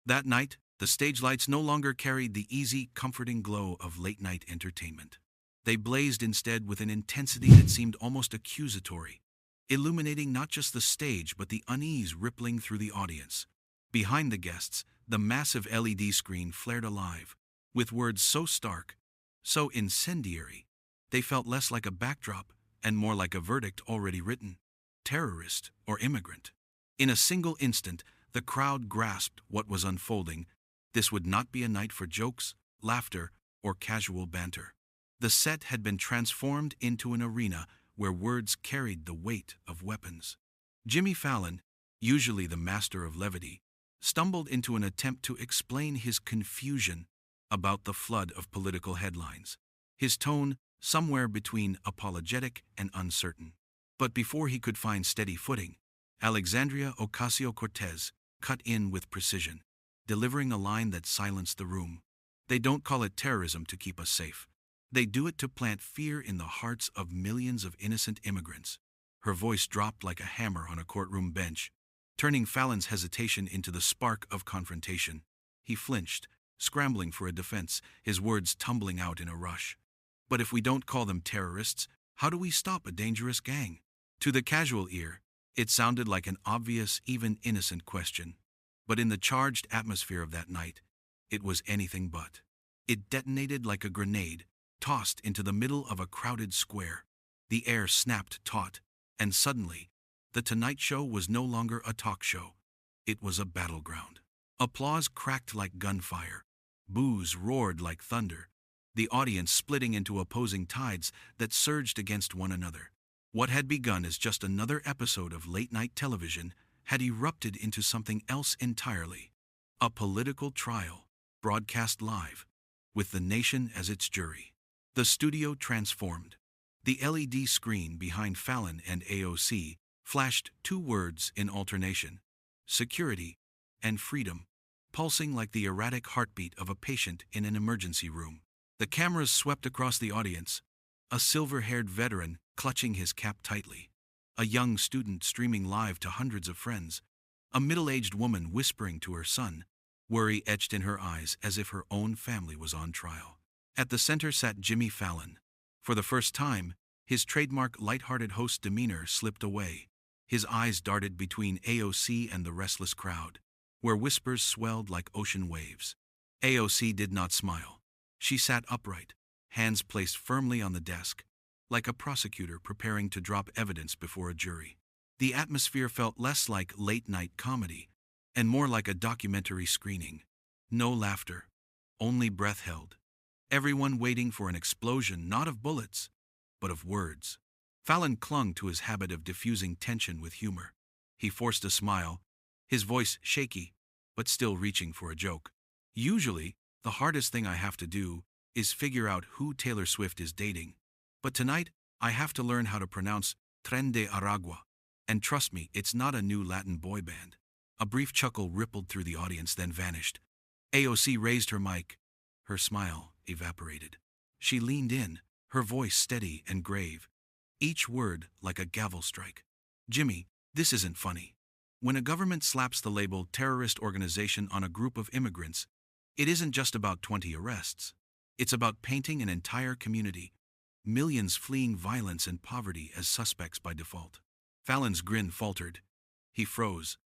That night, the stage lights no longer carried the easy, comforting glow of late-night entertainment. They blazed instead with an intensity that seemed almost accusatory, illuminating not just the stage but the unease rippling through the audience. Behind the guests, the massive LED screen flared alive, with words so stark, so incendiary, they felt less like a backdrop and more like a verdict already written: terrorist or immigrant. In a single instant, the crowd grasped what was unfolding. This would not be a night for jokes, laughter, or casual banter. The set had been transformed into an arena where words carried the weight of weapons. Jimmy Fallon, usually the master of levity, stumbled into an attempt to explain his confusion about the flood of political headlines, his tone somewhere between apologetic and uncertain. But before he could find steady footing, Alexandria Ocasio-Cortez cut in with precision, delivering a line that silenced the room. "They don't call it terrorism to keep us safe. They do it to plant fear in the hearts of millions of innocent immigrants." Her voice dropped like a hammer on a courtroom bench, turning Fallon's hesitation into the spark of confrontation. He flinched, scrambling for a defense, his words tumbling out in a rush. "But if we don't call them terrorists, how do we stop a dangerous gang?" To the casual ear, it sounded like an obvious, even innocent question. But in the charged atmosphere of that night, it was anything but. It detonated like a grenade, tossed into the middle of a crowded square. The air snapped taut, and suddenly, The Tonight Show was no longer a talk show. It was a battleground. Applause cracked like gunfire. Boos roared like thunder, the audience splitting into opposing tides that surged against one another. What had begun as just another episode of late-night television had erupted into something else entirely. A political trial, broadcast live, with the nation as its jury. The studio transformed. The LED screen behind Fallon and AOC flashed two words in alternation: security and freedom, pulsing like the erratic heartbeat of a patient in an emergency room. The cameras swept across the audience, a silver-haired veteran clutching his cap tightly, a young student streaming live to hundreds of friends, a middle-aged woman whispering to her son, worry etched in her eyes as if her own family was on trial. At the center sat Jimmy Fallon. For the first time, his trademark light-hearted host demeanor slipped away. His eyes darted between AOC and the restless crowd, where whispers swelled like ocean waves. AOC did not smile. She sat upright, hands placed firmly on the desk, like a prosecutor preparing to drop evidence before a jury. The atmosphere felt less like late-night comedy and more like a documentary screening. No laughter, only breath held. Everyone waiting for an explosion not of bullets, but of words. Fallon clung to his habit of diffusing tension with humor. He forced a smile, his voice shaky, but still reaching for a joke. "Usually, the hardest thing I have to do is figure out who Taylor Swift is dating. But tonight, I have to learn how to pronounce Tren de Aragua. And trust me, it's not a new Latin boy band." A brief chuckle rippled through the audience, then vanished. AOC raised her mic. Her smile evaporated. She leaned in, her voice steady and grave, each word like a gavel strike. "Jimmy, this isn't funny. When a government slaps the label terrorist organization on a group of immigrants, it isn't just about 20 arrests. It's about painting an entire community, millions fleeing violence and poverty, as suspects by default." Fallon's grin faltered. He froze,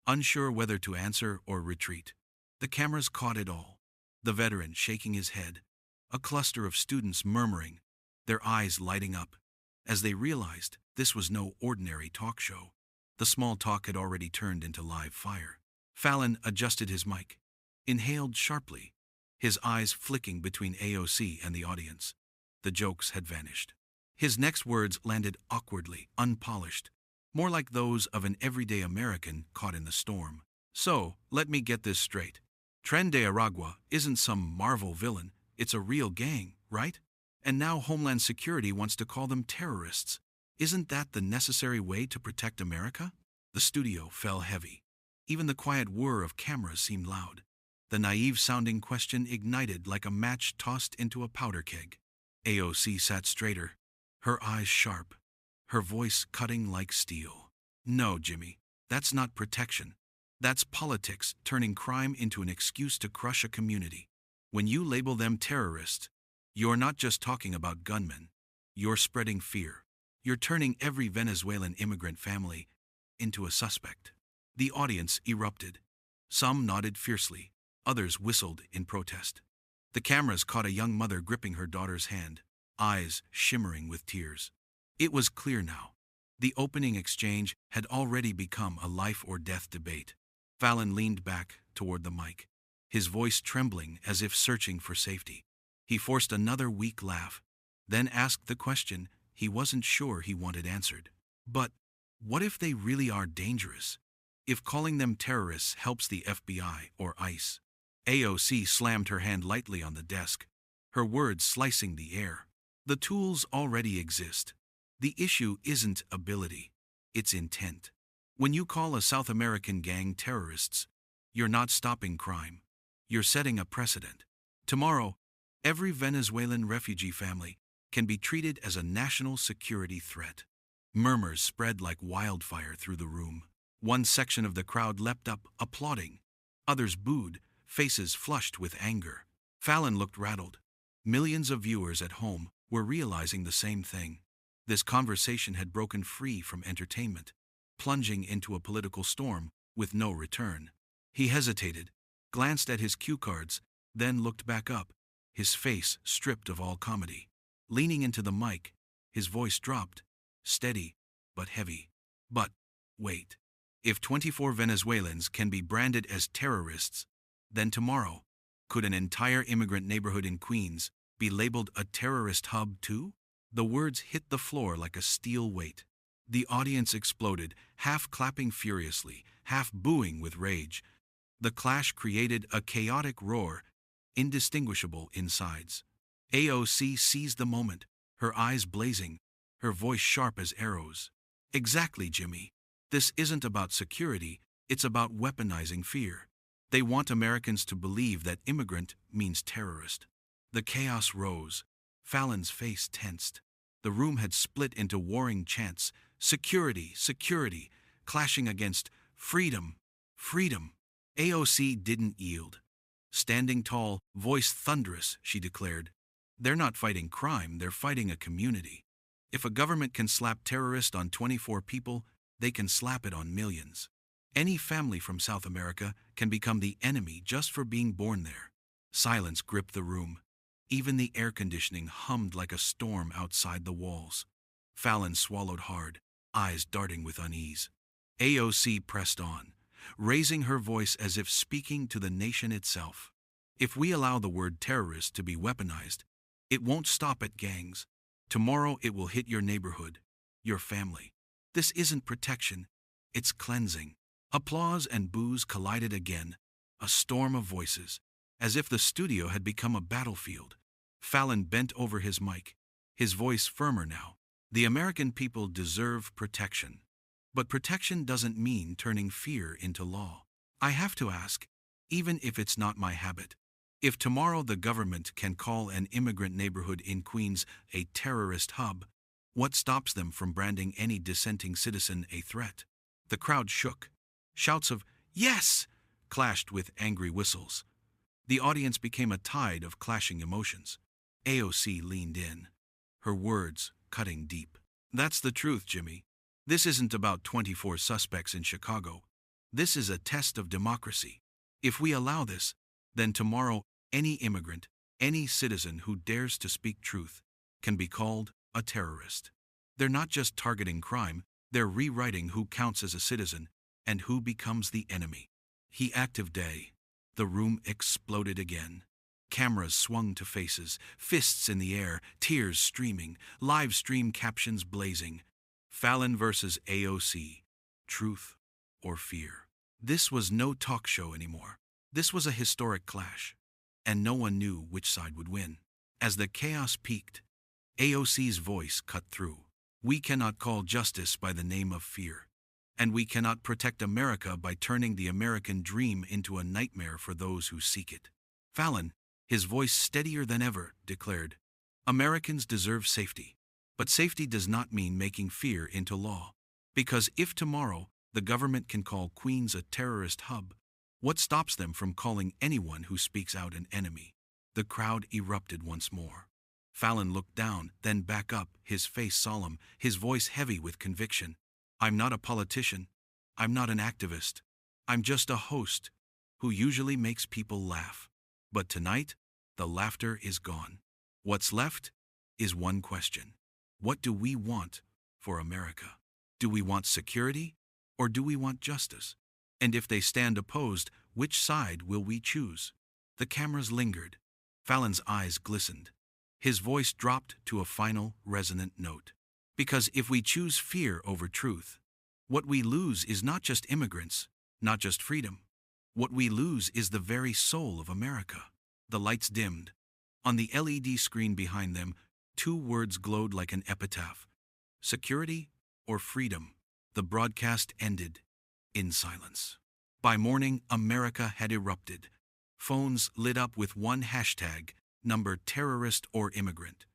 unsure whether to answer or retreat. The cameras caught it all. The veteran shaking his head, a cluster of students murmuring, their eyes lighting up, as they realized this was no ordinary talk show. The small talk had already turned into live fire. Fallon adjusted his mic, inhaled sharply, his eyes flicking between AOC and the audience. The jokes had vanished. His next words landed awkwardly, unpolished, more like those of an everyday American caught in the storm. "So, let me get this straight. Tren de Aragua isn't some Marvel villain, it's a real gang, right? And now Homeland Security wants to call them terrorists. Isn't that the necessary way to protect America?" The studio fell heavy. Even the quiet whir of cameras seemed loud. The naive-sounding question ignited like a match tossed into a powder keg. AOC sat straighter, her eyes sharp, her voice cutting like steel. "No, Jimmy, that's not protection. That's politics turning crime into an excuse to crush a community. When you label them terrorists, you're not just talking about gunmen. You're spreading fear. You're turning every Venezuelan immigrant family into a suspect. The audience erupted. Some nodded fiercely. Others whistled in protest. The cameras caught a young mother gripping her daughter's hand, eyes shimmering with tears. It was clear now. The opening exchange had already become a life-or-death debate. Fallon leaned back toward the mic, his voice trembling as if searching for safety. He forced another weak laugh, then asked the question he wasn't sure he wanted answered. But what if they really are dangerous? If calling them terrorists helps the FBI or ICE? AOC slammed her hand lightly on the desk, her words slicing the air. The tools already exist. The issue isn't ability, it's intent. When you call a South American gang terrorists, you're not stopping crime. You're setting a precedent. Tomorrow, every Venezuelan refugee family can be treated as a national security threat. Murmurs spread like wildfire through the room. One section of the crowd leapt up, applauding. Others booed, faces flushed with anger. Fallon looked rattled. Millions of viewers at home were realizing the same thing. This conversation had broken free from entertainment, plunging into a political storm with no return. He hesitated, glanced at his cue cards, then looked back up, his face stripped of all comedy. Leaning into the mic, his voice dropped, steady but heavy. But wait. If 24 Venezuelans can be branded as terrorists, then tomorrow, could an entire immigrant neighborhood in Queens be labeled a terrorist hub too? The words hit the floor like a steel weight. The audience exploded, half clapping furiously, half booing with rage. The clash created a chaotic roar, indistinguishable in sides. AOC seized the moment, her eyes blazing, her voice sharp as arrows. Exactly, Jimmy. This isn't about security, it's about weaponizing fear. They want Americans to believe that immigrant means terrorist. The chaos rose. Fallon's face tensed. The room had split into warring chants, security, security, clashing against freedom, freedom. AOC didn't yield. Standing tall, voice thunderous, she declared, "They're not fighting crime, they're fighting a community. If a government can slap terrorist on 24 people, they can slap it on millions. Any family from South America can become the enemy just for being born there." Silence gripped the room. Even the air conditioning hummed like a storm outside the walls. Fallon swallowed hard, eyes darting with unease. AOC pressed on, raising her voice as if speaking to the nation itself. If we allow the word terrorist to be weaponized, it won't stop at gangs. Tomorrow it will hit your neighborhood, your family. This isn't protection, it's cleansing. Applause and boos collided again, a storm of voices, as if the studio had become a battlefield. Fallon bent over his mic, his voice firmer now. The American people deserve protection. But protection doesn't mean turning fear into law. I have to ask, even if it's not my habit, if tomorrow the government can call an immigrant neighborhood in Queens a terrorist hub, what stops them from branding any dissenting citizen a threat? The crowd shook. Shouts of "Yes!" clashed with angry whistles. The audience became a tide of clashing emotions. AOC leaned in, her words cutting deep. "That's the truth, Jimmy. This isn't about 24 suspects in Chicago. This is a test of democracy. If we allow this, then tomorrow any immigrant, any citizen who dares to speak truth, can be called a terrorist. They're not just targeting crime, they're rewriting who counts as a citizen and who becomes the enemy." He active day. The room exploded again. Cameras swung to faces, fists in the air, tears streaming, live stream captions blazing. Fallon versus AOC. Truth or fear. This was no talk show anymore. This was a historic clash. And no one knew which side would win. As the chaos peaked, AOC's voice cut through. "We cannot call justice by the name of fear. And we cannot protect America by turning the American dream into a nightmare for those who seek it." Fallon, his voice steadier than ever, declared, "Americans deserve safety. But safety does not mean making fear into law. Because if tomorrow The government can call Queens a terrorist hub. What stops them from calling anyone who speaks out an enemy? The crowd erupted once more. Fallon looked down, then back up, his face solemn, his voice heavy with conviction. I'm not a politician. I'm not an activist. I'm just a host who usually makes people laugh. But tonight, the laughter is gone. What's left is one question. What do we want for America? Do we want security or do we want justice? And if they stand opposed, which side will we choose? The cameras lingered. Fallon's eyes glistened. His voice dropped to a final, resonant note. Because if we choose fear over truth, what we lose is not just immigrants, not just freedom. What we lose is the very soul of America. The lights dimmed. On the LED screen behind them, two words glowed like an epitaph. Security or freedom. The broadcast ended in silence. By morning, America had erupted. Phones lit up with one hashtag, number terrorist or immigrant.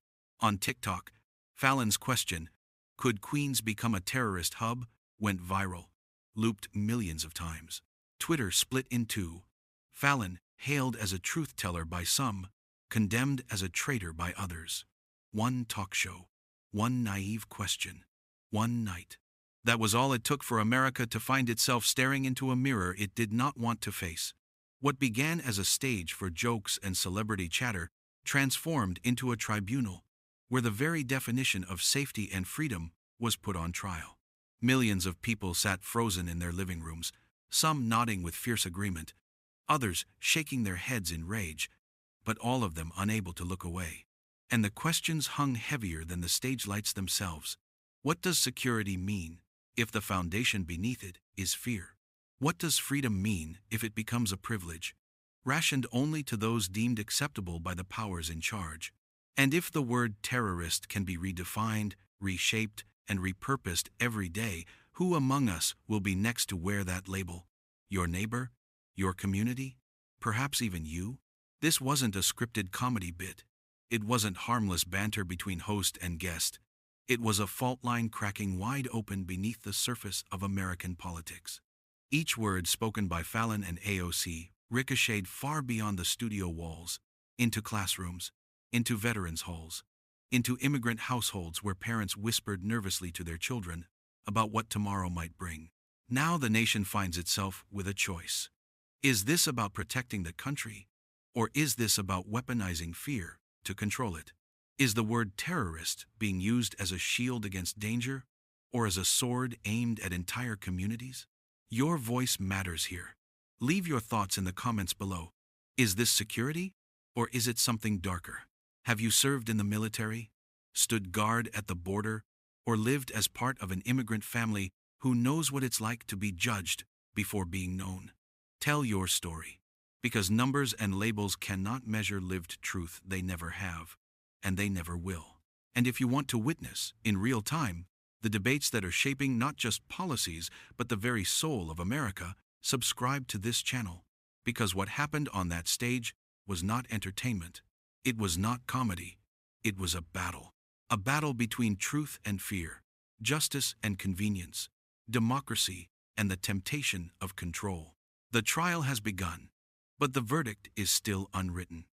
On TikTok, Fallon's question, could Queens become a terrorist hub, went viral, looped millions of times. Twitter split in two. Fallon, hailed as a truth-teller by some, condemned as a traitor by others. One talk show, one naive question, one night. That was all it took for America to find itself staring into a mirror it did not want to face. What began as a stage for jokes and celebrity chatter transformed into a tribunal, where the very definition of safety and freedom was put on trial. Millions of people sat frozen in their living rooms, some nodding with fierce agreement, others shaking their heads in rage, but all of them unable to look away. And the questions hung heavier than the stage lights themselves. What does security mean if the foundation beneath it is fear? What does freedom mean if it becomes a privilege, rationed only to those deemed acceptable by the powers in charge? And if the word terrorist can be redefined, reshaped, and repurposed every day, who among us will be next to wear that label? Your neighbor? Your community? Perhaps even you? This wasn't a scripted comedy bit. It wasn't harmless banter between host and guest. It was a fault line cracking wide open beneath the surface of American politics. Each word spoken by Fallon and AOC ricocheted far beyond the studio walls, into classrooms, into veterans' halls, into immigrant households where parents whispered nervously to their children about what tomorrow might bring. Now the nation finds itself with a choice. Is this about protecting the country, or is this about weaponizing fear to control it? Is the word terrorist being used as a shield against danger, or as a sword aimed at entire communities? Your voice matters here. Leave your thoughts in the comments below. Is this security, or is it something darker? Have you served in the military, stood guard at the border, or lived as part of an immigrant family who knows what it's like to be judged before being known? Tell your story, because numbers and labels cannot measure lived truth. They never have, and they never will. And if you want to witness, in real time, the debates that are shaping not just policies, but the very soul of America, subscribe to this channel. Because what happened on that stage was not entertainment. It was not comedy. It was a battle. A battle between truth and fear, justice and convenience, democracy and the temptation of control. The trial has begun, but the verdict is still unwritten.